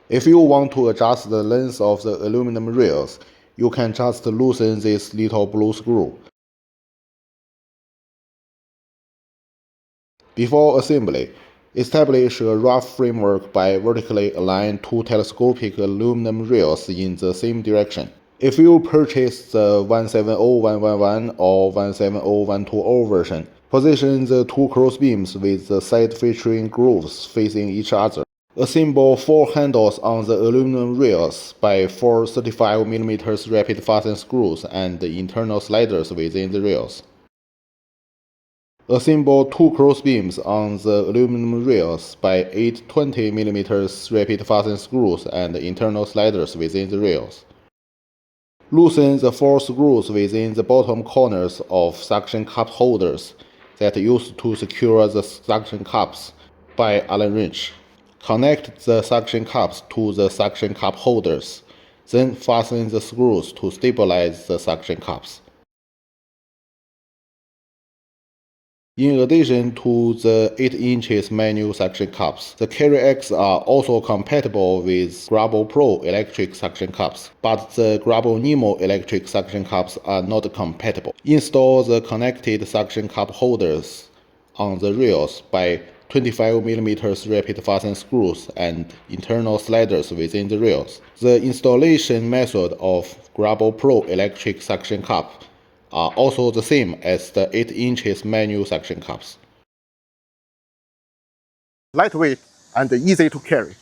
If you want to adjust the length of the aluminum rails, you can just loosen this little blue screw. Before assembly, establish a rough framework by vertically align two telescopic aluminum rails in the same direction. If you purchase the 170111 or 170120 version, position the two crossbeams with the side featuring grooves facing each other. Assemble 4 handles on the aluminum rails by 4 35mm rapid fasten screws and the internal sliders within the rails. Assemble 2 crossbeams on the aluminum rails by 8 20mm rapid fasten screws and internal sliders within the rails. Loosen the 4 screws within the bottom corners of suction cup holders that used to secure the suction cups by Allen wrench. Connect the suction cups to the suction cup holders, then fasten the screws to stabilize the suction cups. In addition to the 8" manual suction cups, the CarriX are also compatible with Grabo Pro electric suction cups, but the Grabo Nemo electric suction cups are not compatible. Install the connected suction cup holders on the rails by 25mm rapid fasten screws and internal sliders within the rails. The installation method of Grabo Pro electric suction cup are also the same as the 8" manual suction cups. Lightweight and easy to carry.